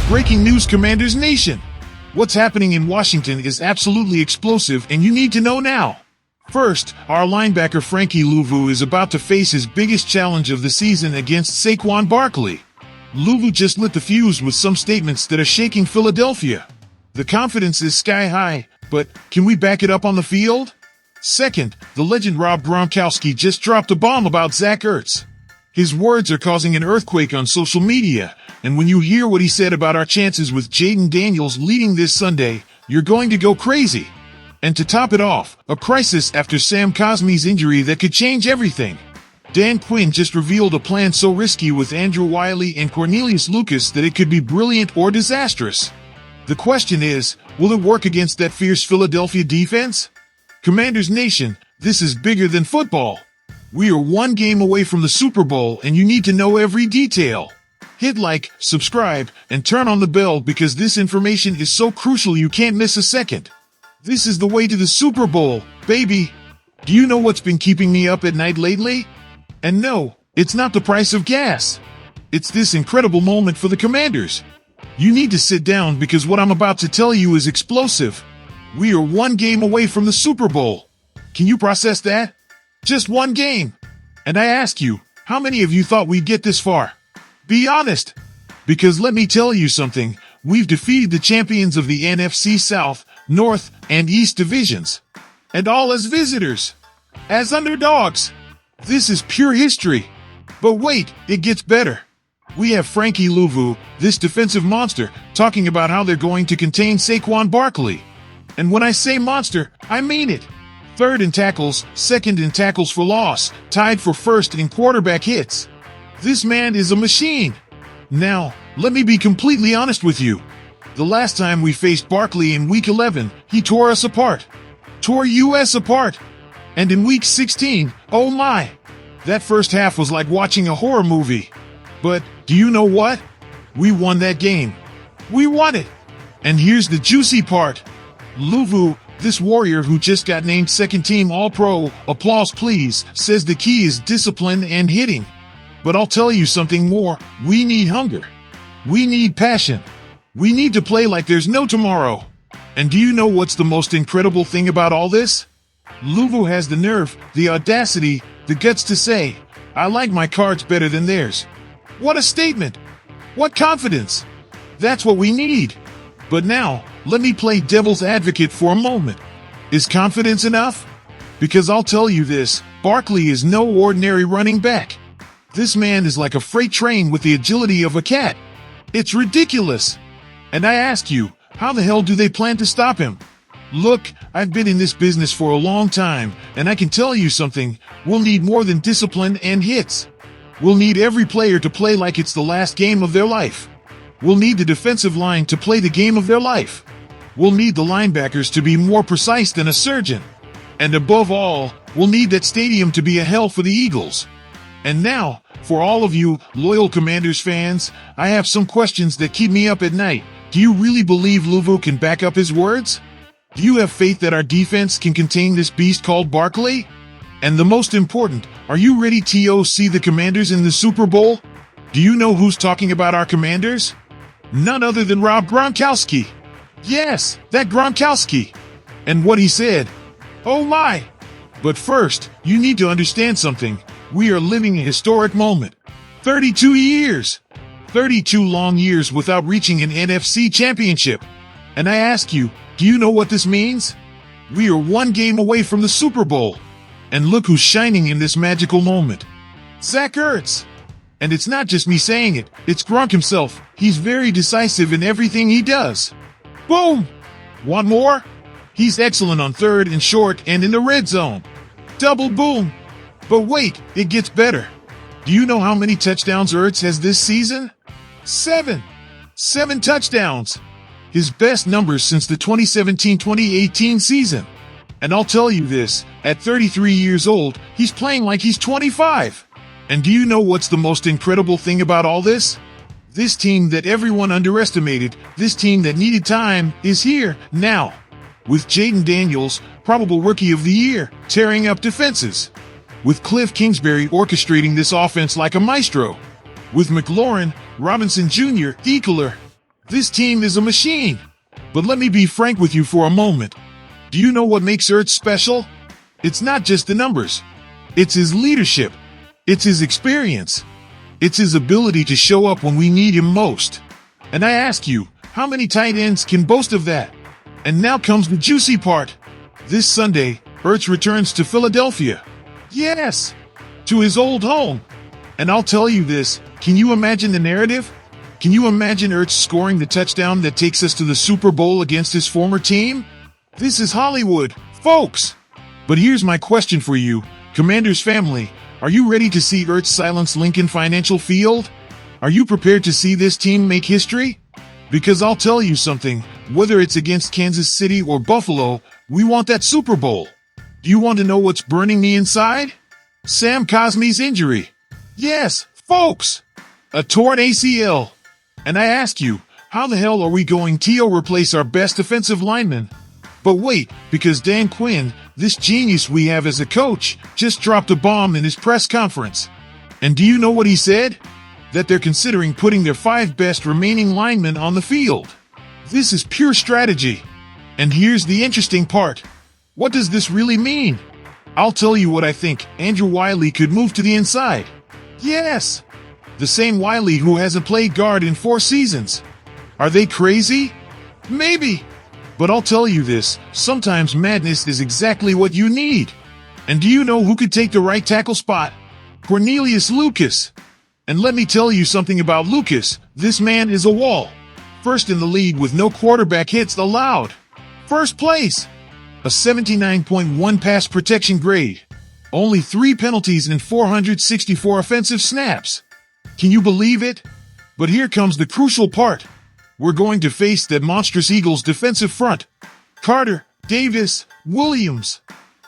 Breaking news, Commanders Nation! What's happening in Washington is absolutely explosive, and you need to know now. First, our linebacker Frankie Louvu is about to face his biggest challenge of the season against Saquon Barkley. Louvu just lit the fuse with some statements that are shaking Philadelphia. The confidence is sky high, but can we back it up on the field? Second, the legend Rob Gronkowski just dropped a bomb about Zach Ertz. His words are causing an earthquake on social media, and when you hear what he said about our chances with Jaden Daniels leading this Sunday, you're going to go crazy. And to top it off, a crisis after Sam Cosmi's injury that could change everything. Dan Quinn just revealed a plan so risky with Andrew Wiley and Cornelius Lucas that it could be brilliant or disastrous. The question is, will it work against that fierce Philadelphia defense? Commanders Nation, this is bigger than football. We are one game away from the Super Bowl, and you need to know every detail. Hit like, subscribe, and turn on the bell because this information is so crucial you can't miss a second. This is the way to the Super Bowl, baby. Do you know what's been keeping me up at night lately? And no, it's not the price of gas. It's this incredible moment for the Commanders. You need to sit down because what I'm about to tell you is explosive. We are one game away from the Super Bowl. Can you process that? Just one game. And I ask you, how many of you thought we'd get this far? Be honest. Because let me tell you something, we've defeated the champions of the NFC South, North, and East divisions. And all as visitors. As underdogs. This is pure history. But wait, it gets better. We have Frankie Louvu, this defensive monster, talking about how they're going to contain Saquon Barkley. And when I say monster, I mean it. Third in tackles, second in tackles for loss, tied for first in quarterback hits. This man is a machine. Now, let me be completely honest with you. The last time we faced Barkley in Week 11, he tore us apart. Tore us apart. And in Week 16, oh my. That first half was like watching a horror movie. But, do you know what? We won that game. We won it. And here's the juicy part. Louvu, this warrior who just got named second-team All-Pro, applause please, says the key is discipline and hitting. But I'll tell you something more. We need hunger. We need passion. We need to play like there's no tomorrow. And do you know what's the most incredible thing about all this? Louvu has the nerve, the audacity, the guts to say, I like my cards better than theirs. What a statement! What confidence! That's what we need. But now, let me play devil's advocate for a moment. Is confidence enough? Because I'll tell you this, Barkley is no ordinary running back. This man is like a freight train with the agility of a cat. It's ridiculous. And I ask you, how the hell do they plan to stop him? Look, I've been in this business for a long time, and I can tell you something, we'll need more than discipline and hits. We'll need every player to play like it's the last game of their life. We'll need the defensive line to play the game of their life. We'll need the linebackers to be more precise than a surgeon. And above all, we'll need that stadium to be a hell for the Eagles. And now, for all of you loyal Commanders fans, I have some questions that keep me up at night. Do you really believe Louvu can back up his words? Do you have faith that our defense can contain this beast called Barkley? And the most important, are you ready to see the Commanders in the Super Bowl? Do you know who's talking about our Commanders? None other than Rob Gronkowski. Yes, that Gronkowski. And what he said. Oh my! But first, you need to understand something. We are living a historic moment. 32 years. 32 long years without reaching an NFC championship. And I ask you, do you know what this means? We are one game away from the Super Bowl. And look who's shining in this magical moment. Zach Ertz. And it's not just me saying it, it's Gronk himself. He's very decisive in everything he does. Boom! Want more? He's excellent on third and short and in the red zone. Double boom! But wait, it gets better. Do you know how many touchdowns Ertz has this season? 7. 7 touchdowns. His best numbers since the 2017-2018 season. And I'll tell you this, at 33 years old, he's playing like he's 25. And do you know what's the most incredible thing about all this? This team that everyone underestimated, this team that needed time, is here, now. With Jaden Daniels, probable Rookie of the Year, tearing up defenses. With Cliff Kingsbury orchestrating this offense like a maestro. With McLaurin, Robinson Jr., Ekeler. This team is a machine. But let me be frank with you for a moment. Do you know what makes Ertz special? It's not just the numbers. It's his leadership. It's his experience. It's his ability to show up when we need him most. And I ask you, how many tight ends can boast of that? And now comes the juicy part. This Sunday, Ertz returns to Philadelphia. Yes, to his old home. And I'll tell you this, can you imagine the narrative? Can you imagine Ertz scoring the touchdown that takes us to the Super Bowl against his former team? This is Hollywood, folks. But here's my question for you, Commanders family. Are you ready to see Ertz silence Lincoln Financial Field? Are you prepared to see this team make history? Because I'll tell you something, whether it's against Kansas City or Buffalo, we want that Super Bowl. Do you want to know what's burning me inside? Sam Cosmi's injury. Yes, folks, a torn ACL. And I ask you, how the hell are we going to replace our best defensive lineman? But wait, because Dan Quinn, this genius we have as a coach, just dropped a bomb in his press conference. And do you know what he said? That they're considering putting their 5 best remaining linemen on the field. This is pure strategy. And here's the interesting part. What does this really mean? I'll tell you what I think. Andrew Wiley could move to the inside. Yes! The same Wiley who hasn't played guard in 4 seasons. Are they crazy? Maybe. But I'll tell you this, sometimes madness is exactly what you need. And do you know who could take the right tackle spot? Cornelius Lucas. And let me tell you something about Lucas. This man is a wall. First in the league with no quarterback hits allowed. First place. A 79.1 pass protection grade. Only 3 penalties in 464 offensive snaps. Can you believe it? But here comes the crucial part. We're going to face that monstrous Eagles defensive front. Carter, Davis, Williams.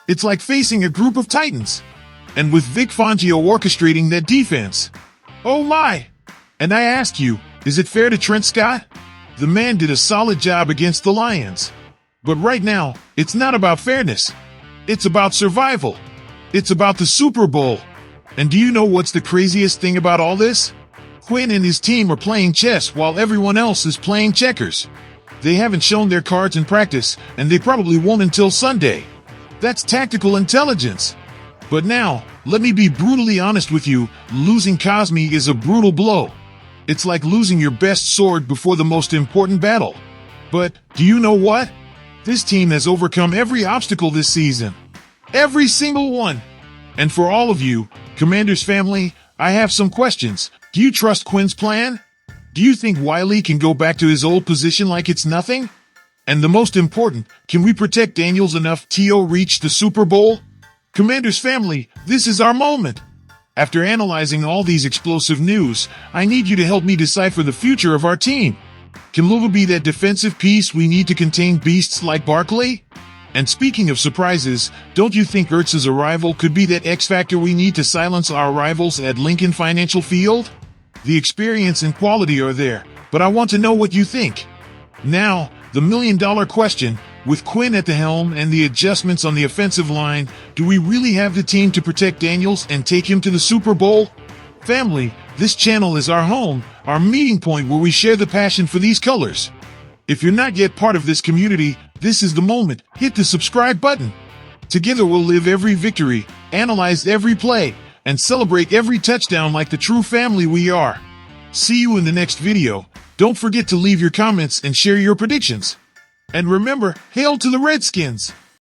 It's like facing a group of titans. And with Vic Fangio orchestrating that defense. Oh my! And I ask you, is it fair to Trent Scott? The man did a solid job against the Lions. But right now, it's not about fairness. It's about survival. It's about the Super Bowl. And do you know what's the craziest thing about all this? Quinn and his team are playing chess while everyone else is playing checkers. They haven't shown their cards in practice, and they probably won't until Sunday. That's tactical intelligence. But now, let me be brutally honest with you, losing Cosmi is a brutal blow. It's like losing your best sword before the most important battle. But, do you know what? This team has overcome every obstacle this season. Every single one. And for all of you, Commanders family, I have some questions. Do you trust Quinn's plan? Do you think Wiley can go back to his old position like it's nothing? And the most important, can we protect Daniels enough to reach the Super Bowl? Commanders family, this is our moment. After analyzing all these explosive news, I need you to help me decipher the future of our team. Can Louisville be that defensive piece we need to contain beasts like Barkley? And speaking of surprises, don't you think Ertz's arrival could be that X factor we need to silence our rivals at Lincoln Financial Field? The experience and quality are there, but I want to know what you think. Now, the million-dollar question, with Quinn at the helm and the adjustments on the offensive line, do we really have the team to protect Daniels and take him to the Super Bowl? Family, this channel is our home, our meeting point where we share the passion for these colors. If you're not yet part of this community, this is the moment. Hit the subscribe button. Together we'll live every victory, analyze every play, and celebrate every touchdown like the true family we are. See you in the next video. Don't forget to leave your comments and share your predictions. And remember, hail to the Redskins!